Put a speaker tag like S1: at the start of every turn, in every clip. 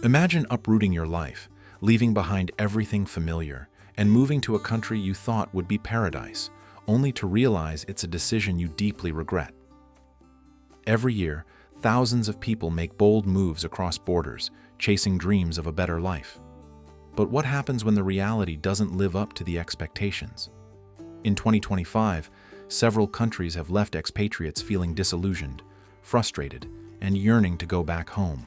S1: Imagine uprooting your life, leaving behind everything familiar, and moving to a country you thought would be paradise, only to realize it's a decision you deeply regret. Every year, thousands of people make bold moves across borders, chasing dreams of a better life. But what happens when the reality doesn't live up to the expectations? In 2025, several countries have left expatriates feeling disillusioned, frustrated, and yearning to go back home.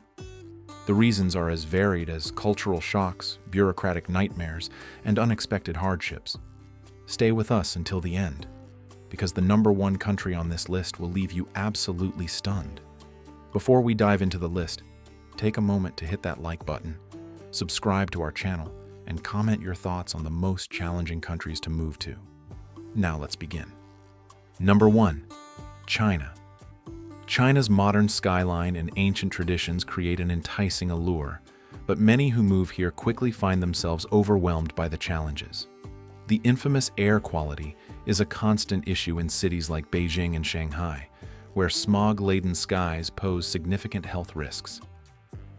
S1: The reasons are as varied as cultural shocks, bureaucratic nightmares, and unexpected hardships. Stay with us until the end, because the number one country on this list will leave you absolutely stunned. Before we dive into the list, take a moment to hit that like button, subscribe to our channel, and comment your thoughts on the most challenging countries to move to. Now let's begin. Number 1. China. China's modern skyline and ancient traditions create an enticing allure, but many who move here quickly find themselves overwhelmed by the challenges. The infamous air quality is a constant issue in cities like Beijing and Shanghai, where smog-laden skies pose significant health risks.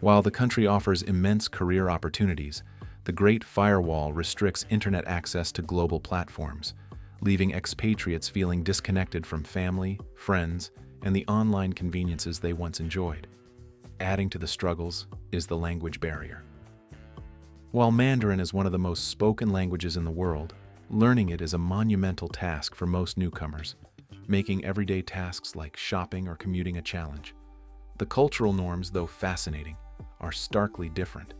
S1: While the country offers immense career opportunities, the Great Firewall restricts internet access to global platforms, leaving expatriates feeling disconnected from family, friends, and the online conveniences they once enjoyed. Adding to the struggles is the language barrier. While Mandarin is one of the most spoken languages in the world, learning it is a monumental task for most newcomers, making everyday tasks like shopping or commuting a challenge. The cultural norms, though fascinating, are starkly different.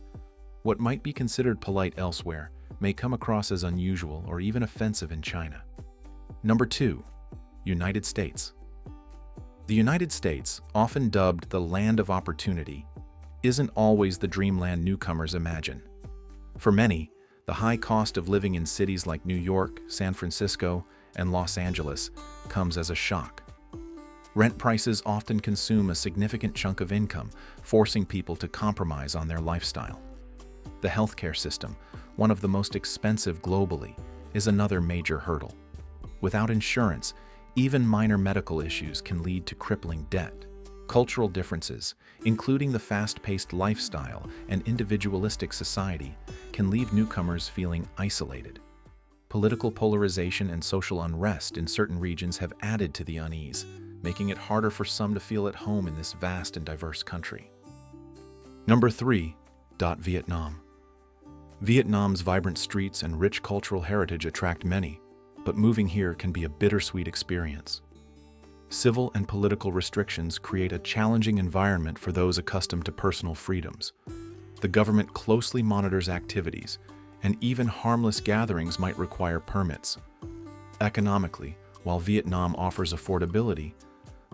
S1: What might be considered polite elsewhere may come across as unusual or even offensive in China. Number 2. United States. The United States, often dubbed the land of opportunity, isn't always the dreamland newcomers imagine. For many, the high cost of living in cities like New York, San Francisco, and Los Angeles comes as a shock. Rent prices often consume a significant chunk of income, forcing people to compromise on their lifestyle. The healthcare system, one of the most expensive globally, is another major hurdle. Without insurance, even minor medical issues can lead to crippling debt. Cultural differences, including the fast-paced lifestyle and individualistic society, can leave newcomers feeling isolated. Political polarization and social unrest in certain regions have added to the unease, making it harder for some to feel at home in this vast and diverse country. Number 3. Vietnam. Vietnam's vibrant streets and rich cultural heritage attract many, but moving here can be a bittersweet experience. Civil and political restrictions create a challenging environment for those accustomed to personal freedoms. The government closely monitors activities, and even harmless gatherings might require permits. Economically, while Vietnam offers affordability,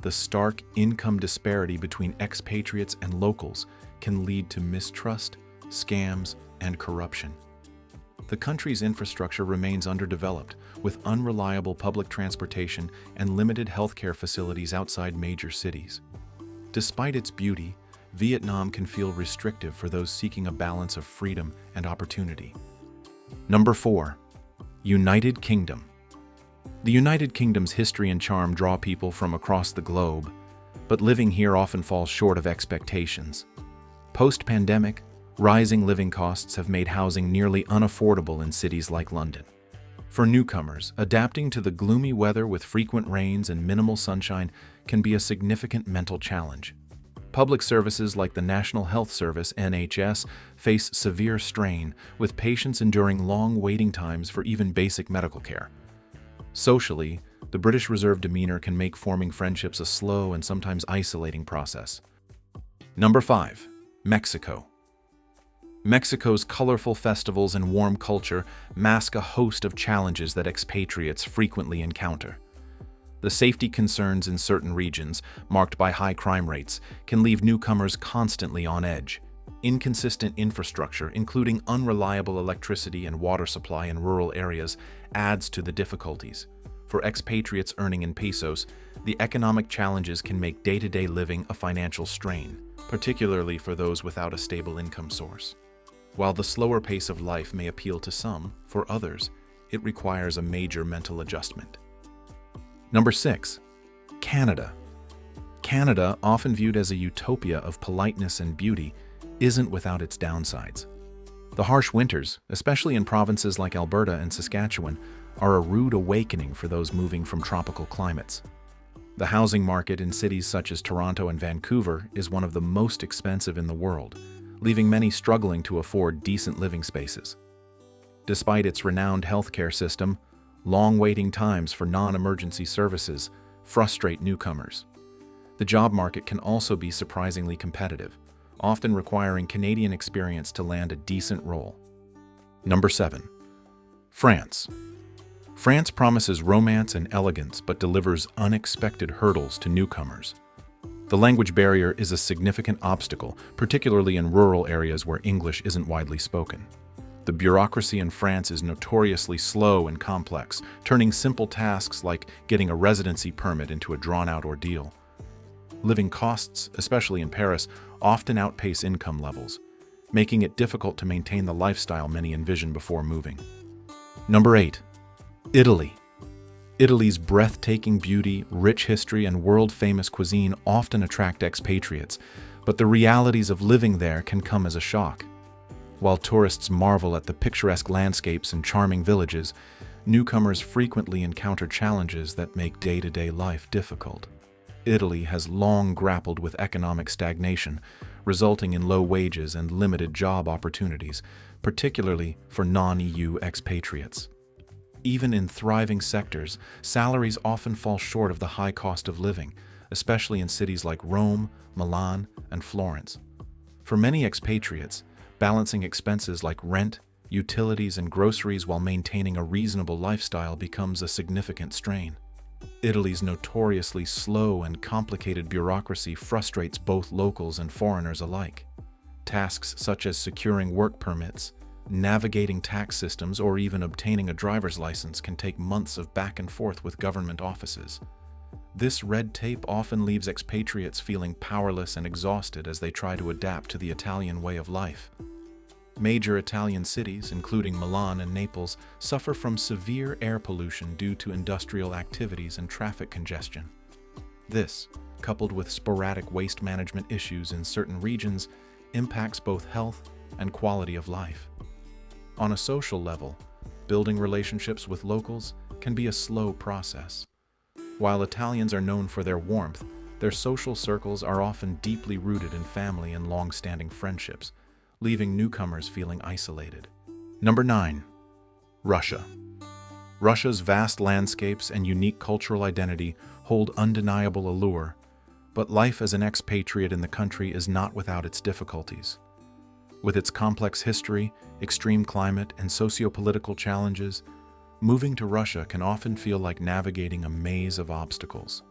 S1: the stark income disparity between expatriates and locals can lead to mistrust, scams, and corruption. The country's infrastructure remains underdeveloped, with unreliable public transportation and limited healthcare facilities outside major cities. Despite its beauty, Vietnam can feel restrictive for those seeking a balance of freedom and opportunity. Number 4. United Kingdom. The United Kingdom's history and charm draw people from across the globe, but living here often falls short of expectations. Post-pandemic, rising living costs have made housing nearly unaffordable in cities like London. For newcomers, adapting to the gloomy weather with frequent rains and minimal sunshine can be a significant mental challenge. Public services like the National Health Service (NHS) face severe strain, with patients enduring long waiting times for even basic medical care. Socially, the British Reserve demeanor can make forming friendships a slow and sometimes isolating process. Number 5. Mexico. Mexico's colorful festivals and warm culture mask a host of challenges that expatriates frequently encounter. The safety concerns in certain regions, marked by high crime rates, can leave newcomers constantly on edge. Inconsistent infrastructure, including unreliable electricity and water supply in rural areas, adds to the difficulties. For expatriates earning in pesos, the economic challenges can make day-to-day living a financial strain, particularly for those without a stable income source. While the slower pace of life may appeal to some, for others, it requires a major mental adjustment. Number 6. Canada. Canada, often viewed as a utopia of politeness and beauty, isn't without its downsides. The harsh winters, especially in provinces like Alberta and Saskatchewan, are a rude awakening for those moving from tropical climates. The housing market in cities such as Toronto and Vancouver is one of the most expensive in the world, leaving many struggling to afford decent living spaces. Despite its renowned healthcare system, long waiting times for non-emergency services frustrate newcomers. The job market can also be surprisingly competitive, often requiring Canadian experience to land a decent role. Number 7. France. France promises romance and elegance but delivers unexpected hurdles to newcomers. The language barrier is a significant obstacle, particularly in rural areas where English isn't widely spoken. The bureaucracy in France is notoriously slow and complex, turning simple tasks like getting a residency permit into a drawn-out ordeal. Living costs, especially in Paris, often outpace income levels, making it difficult to maintain the lifestyle many envision before moving. Number 8. Italy. Italy's breathtaking beauty, rich history, and world-famous cuisine often attract expatriates, but the realities of living there can come as a shock. While tourists marvel at the picturesque landscapes and charming villages, newcomers frequently encounter challenges that make day-to-day life difficult. Italy has long grappled with economic stagnation, resulting in low wages and limited job opportunities, particularly for non-EU expatriates. Even in thriving sectors, salaries often fall short of the high cost of living, especially in cities like Rome, Milan, and Florence. For many expatriates, balancing expenses like rent, utilities, and groceries while maintaining a reasonable lifestyle becomes a significant strain. Italy's notoriously slow and complicated bureaucracy frustrates both locals and foreigners alike. Tasks such as securing work permits, navigating tax systems, or even obtaining a driver's license can take months of back and forth with government offices. This red tape often leaves expatriates feeling powerless and exhausted as they try to adapt to the Italian way of life. Major Italian cities, including Milan and Naples, suffer from severe air pollution due to industrial activities and traffic congestion. This, coupled with sporadic waste management issues in certain regions, impacts both health and quality of life. On a social level, building relationships with locals can be a slow process. While Italians are known for their warmth, their social circles are often deeply rooted in family and long-standing friendships, leaving newcomers feeling isolated. Number 9. Russia. Russia's vast landscapes and unique cultural identity hold undeniable allure, but life as an expatriate in the country is not without its difficulties. With its complex history, extreme climate, and socio-political challenges, moving to Russia can often feel like navigating a maze of obstacles.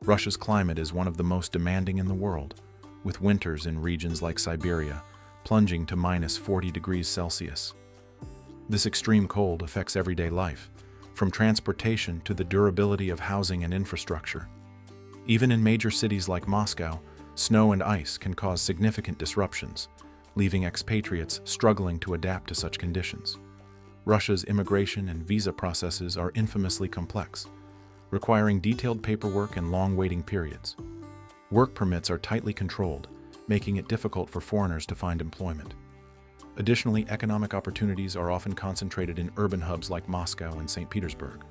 S1: Russia's climate is one of the most demanding in the world, with winters in regions like Siberia plunging to -40 degrees Celsius. This extreme cold affects everyday life, from transportation to the durability of housing and infrastructure. Even in major cities like Moscow, snow and ice can cause significant disruptions, leaving expatriates struggling to adapt to such conditions. Russia's immigration and visa processes are infamously complex, requiring detailed paperwork and long waiting periods. Work permits are tightly controlled, making it difficult for foreigners to find employment. Additionally, economic opportunities are often concentrated in urban hubs like Moscow and St. Petersburg,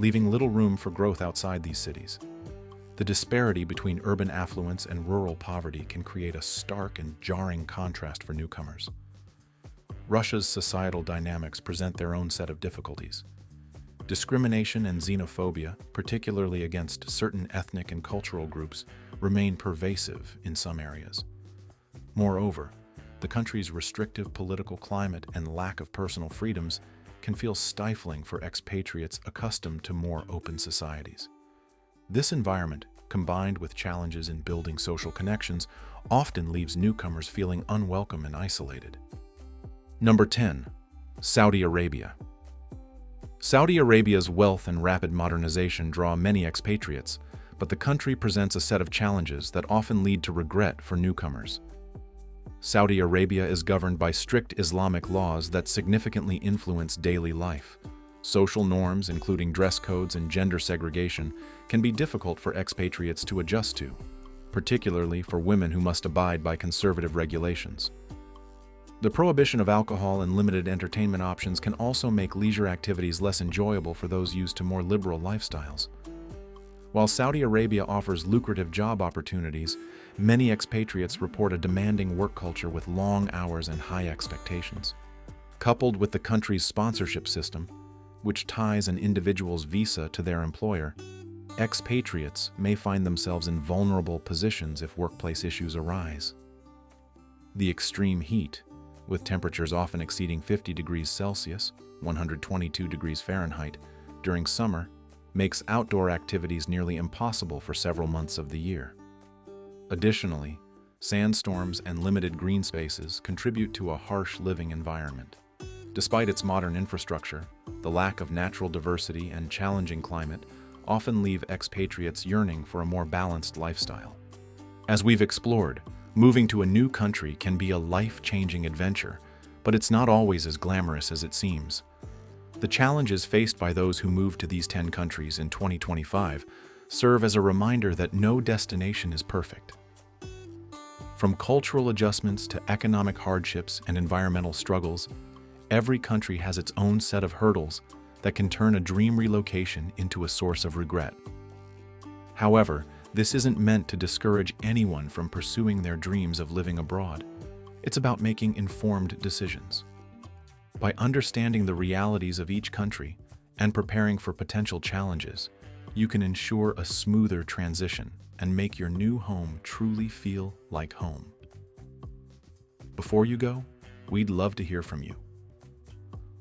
S1: leaving little room for growth outside these cities. The disparity between urban affluence and rural poverty can create a stark and jarring contrast for newcomers. Russia's societal dynamics present their own set of difficulties. Discrimination and xenophobia, particularly against certain ethnic and cultural groups, remain pervasive in some areas. Moreover, the country's restrictive political climate and lack of personal freedoms can feel stifling for expatriates accustomed to more open societies. This environment, combined with challenges in building social connections, often leaves newcomers feeling unwelcome and isolated. Number 10. Saudi Arabia. Saudi Arabia's wealth and rapid modernization draw many expatriates, but the country presents a set of challenges that often lead to regret for newcomers. Saudi Arabia is governed by strict Islamic laws that significantly influence daily life. Social norms, including dress codes and gender segregation, can be difficult for expatriates to adjust to. particularly for women who must abide by conservative regulations. The prohibition of alcohol and limited entertainment options can also make leisure activities less enjoyable for those used to more liberal lifestyles. While Saudi Arabia offers lucrative job opportunities, many expatriates report a demanding work culture with long hours and high expectations. Coupled with the country's sponsorship system, which ties an individual's visa to their employer, expatriates may find themselves in vulnerable positions if workplace issues arise. The extreme heat, with temperatures often exceeding 50 degrees Celsius, 122 degrees Fahrenheit, during summer, makes outdoor activities nearly impossible for several months of the year. Additionally, sandstorms and limited green spaces contribute to a harsh living environment. Despite its modern infrastructure, the lack of natural diversity and challenging climate often leave expatriates yearning for a more balanced lifestyle. As we've explored, moving to a new country can be a life-changing adventure, but it's not always as glamorous as it seems. The challenges faced by those who move to these 10 countries in 2025 serve as a reminder that no destination is perfect. From cultural adjustments to economic hardships and environmental struggles, every country has its own set of hurdles that can turn a dream relocation into a source of regret. However, this isn't meant to discourage anyone from pursuing their dreams of living abroad. It's about making informed decisions. By understanding the realities of each country and preparing for potential challenges, you can ensure a smoother transition and make your new home truly feel like home. Before you go, we'd love to hear from you.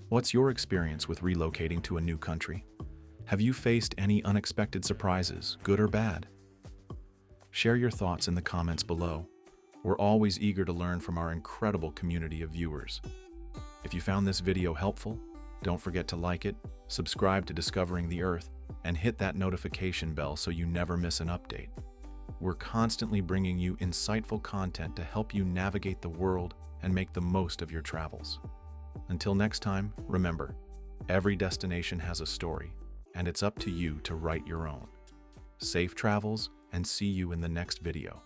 S1: What's your experience with relocating to a new country? Have you faced any unexpected surprises, good or bad? Share your thoughts in the comments below. We're always eager to learn from our incredible community of viewers. If you found this video helpful, don't forget to like it, subscribe to Discovering the Earth, and hit that notification bell so you never miss an update. We're constantly bringing you insightful content to help you navigate the world and make the most of your travels. Until next time, remember, every destination has a story, and it's up to you to write your own. Safe travels, and see you in the next video.